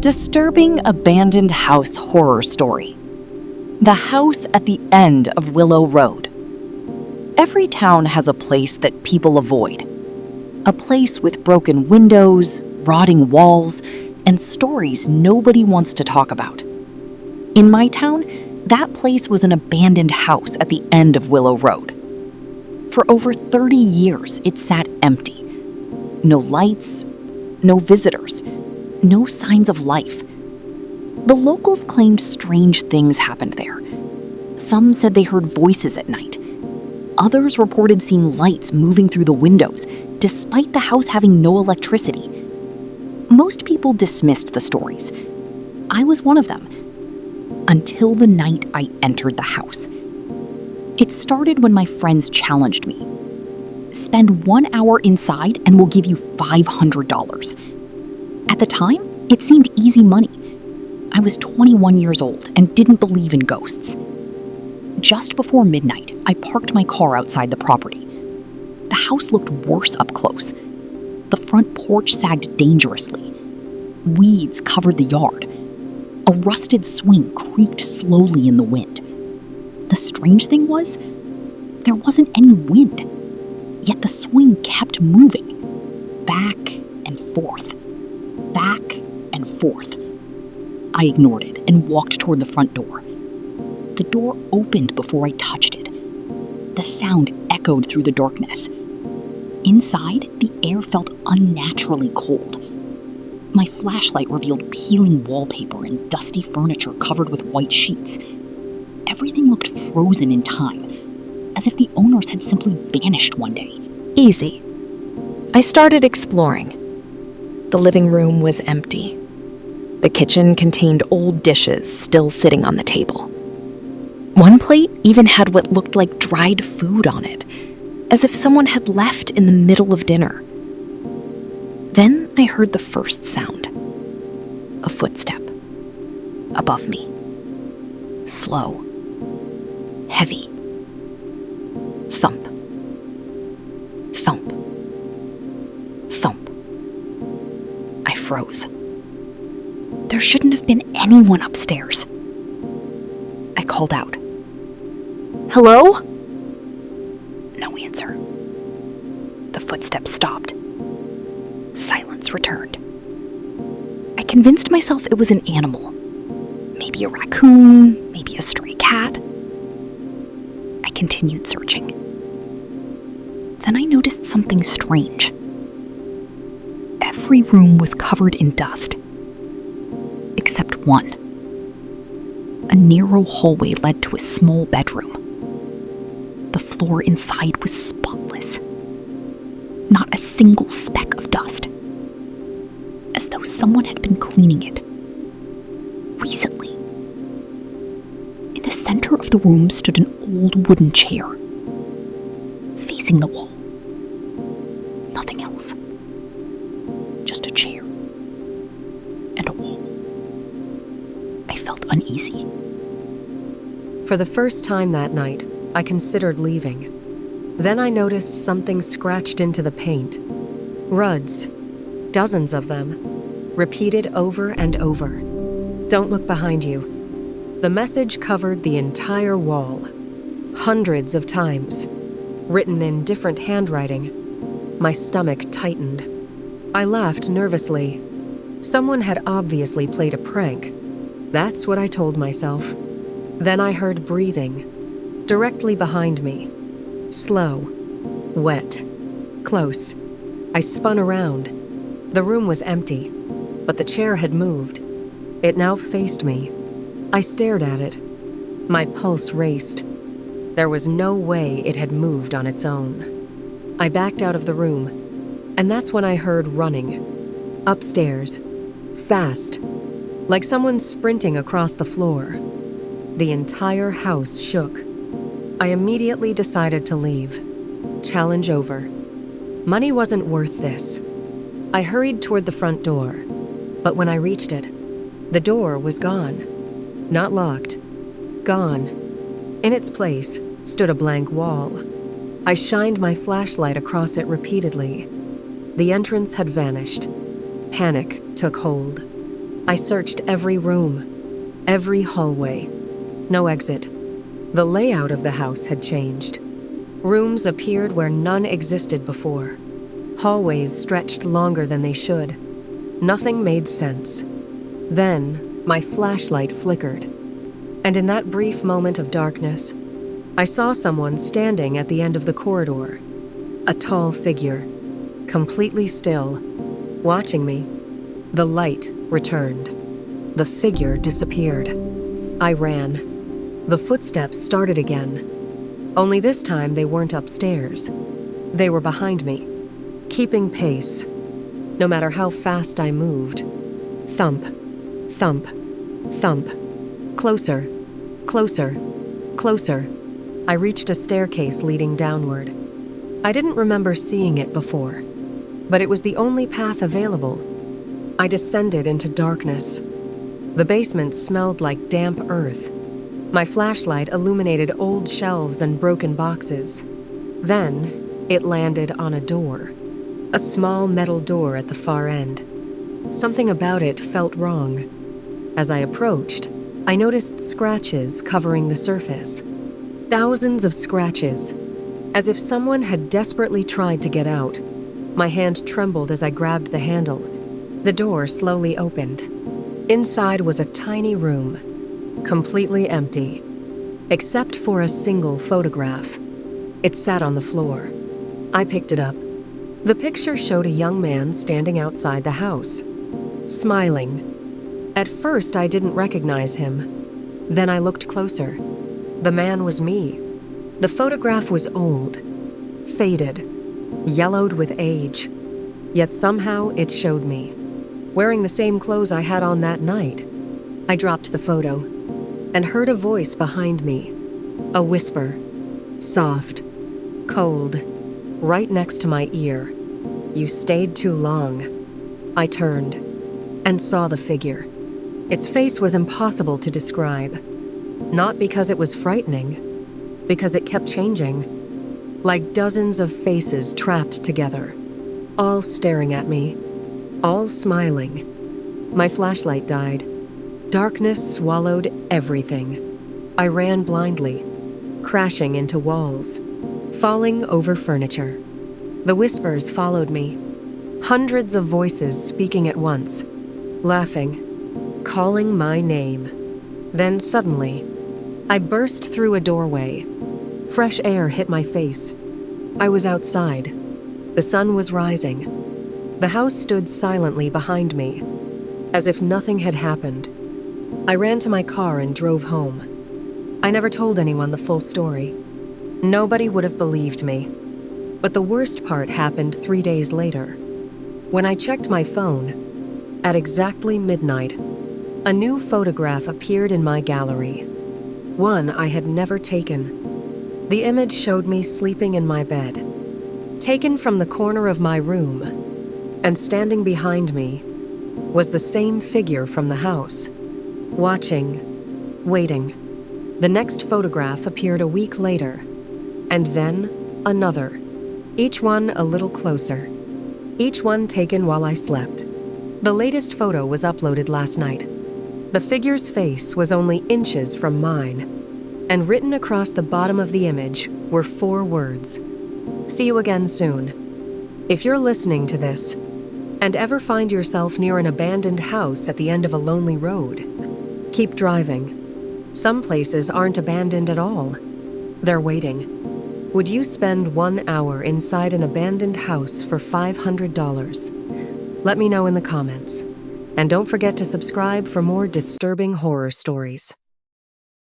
Disturbing abandoned house horror story. The house at the end of Willow Road. Every town has a place that people avoid. A place with broken windows, rotting walls, and stories nobody wants to talk about. In my town, that place was an abandoned house at the end of Willow Road. For over 30 years, it sat empty. No lights, no visitors, no signs of life. The locals claimed strange things happened there. Some said they heard voices at night. Others reported seeing lights moving through the windows, despite the house having no electricity. Most people dismissed the stories. I was one of them. Until the night I entered the house. It started when my friends challenged me. Spend 1 hour inside and we'll give you $500. At the time, it seemed easy money. I was 21 years old and didn't believe in ghosts. Just before midnight, I parked my car outside the property. The house looked worse up close. The front porch sagged dangerously. Weeds covered the yard. A rusted swing creaked slowly in the wind. The strange thing was, there wasn't any wind, yet the swing kept moving, back and forth, back and forth. I ignored it and walked toward the front door. The door opened before I touched it. The sound echoed through the darkness. Inside, the air felt unnaturally cold. My flashlight revealed peeling wallpaper and dusty furniture covered with white sheets. Everything looked frozen in time, as if the owners had simply vanished one day. Easy. I started exploring. The living room was empty. The kitchen contained old dishes still sitting on the table. One plate even had what looked like dried food on it, as if someone had left in the middle of dinner. Then I heard the first sound. A footstep. Above me. Slow. Heavy. Thump. Thump. Thump. I froze. There shouldn't have been anyone upstairs. I called out. Hello? No answer. The footsteps stopped. Silence returned. I convinced myself it was an animal. Maybe a raccoon, maybe a stray cat. I continued searching. Then I noticed something strange. Every room was covered in dust. Except one. A narrow hallway led to a small bedroom. The floor inside was spotless. Not a single speck of dust. As though someone had been cleaning it. Recently. In the center of the room stood an old wooden chair. Facing the wall. Nothing else. Just a chair. And a wall. I felt uneasy. For the first time that night, I considered leaving. Then I noticed something scratched into the paint. Ruds. Dozens of them. Repeated over and over. Don't look behind you. The message covered the entire wall. Hundreds of times. Written in different handwriting. My stomach tightened. I laughed nervously. Someone had obviously played a prank. That's what I told myself. Then I heard breathing. Directly behind me. Slow. Wet. Close. I spun around. The room was empty, but the chair had moved. It now faced me. I stared at it. My pulse raced. There was no way it had moved on its own. I backed out of the room, and that's when I heard running. Upstairs. Fast. Like someone sprinting across the floor. The entire house shook. I immediately decided to leave. Challenge over. Money wasn't worth this. I hurried toward the front door, but when I reached it, the door was gone. Not locked. Gone. In its place stood a blank wall. I shined my flashlight across it repeatedly. The entrance had vanished. Panic took hold. I searched every room, every hallway. No exit. The layout of the house had changed. Rooms appeared where none existed before. Hallways stretched longer than they should. Nothing made sense. Then, my flashlight flickered. And in that brief moment of darkness, I saw someone standing at the end of the corridor. A tall figure, completely still, watching me. The light returned. The figure disappeared. I ran. The footsteps started again. Only this time they weren't upstairs. They were behind me, keeping pace. No matter how fast I moved. Thump, thump, thump. Closer, closer, closer. I reached a staircase leading downward. I didn't remember seeing it before, but it was the only path available. I descended into darkness. The basement smelled like damp earth. My flashlight illuminated old shelves and broken boxes. Then, it landed on a door. A small metal door at the far end. Something about it felt wrong. As I approached, I noticed scratches covering the surface. Thousands of scratches, as if someone had desperately tried to get out. My hand trembled as I grabbed the handle. The door slowly opened. Inside was a tiny room, completely empty, except for a single photograph. It sat on the floor. I picked it up. The picture showed a young man standing outside the house, smiling. At first, I didn't recognize him. Then I looked closer. The man was me. The photograph was old, faded, yellowed with age. Yet somehow it showed me, wearing the same clothes I had on that night. I dropped the photo and heard a voice behind me, a whisper, soft, cold, right next to my ear. "You stayed too long." I turned and saw the figure. Its face was impossible to describe, not because it was frightening, because it kept changing, like dozens of faces trapped together, all staring at me, all smiling. My flashlight died. Darkness swallowed everything. I ran blindly, crashing into walls, falling over furniture. The whispers followed me, hundreds of voices speaking at once, laughing, calling my name. Then suddenly, I burst through a doorway. Fresh air hit my face. I was outside. The sun was rising. The house stood silently behind me, as if nothing had happened. I ran to my car and drove home. I never told anyone the full story. Nobody would have believed me. But the worst part happened 3 days later. When I checked my phone, at exactly midnight, a new photograph appeared in my gallery. One I had never taken. The image showed me sleeping in my bed, taken from the corner of my room, and standing behind me was the same figure from the house, watching, waiting. The next photograph appeared a week later, and then another, each one a little closer, each one taken while I slept. The latest photo was uploaded last night. The figure's face was only inches from mine, and written across the bottom of the image were 4 words. See you again soon. If you're listening to this, and ever find yourself near an abandoned house at the end of a lonely road, keep driving. Some places aren't abandoned at all. They're waiting. Would you spend 1 hour inside an abandoned house for $500? Let me know in the comments. And don't forget to subscribe for more disturbing horror stories.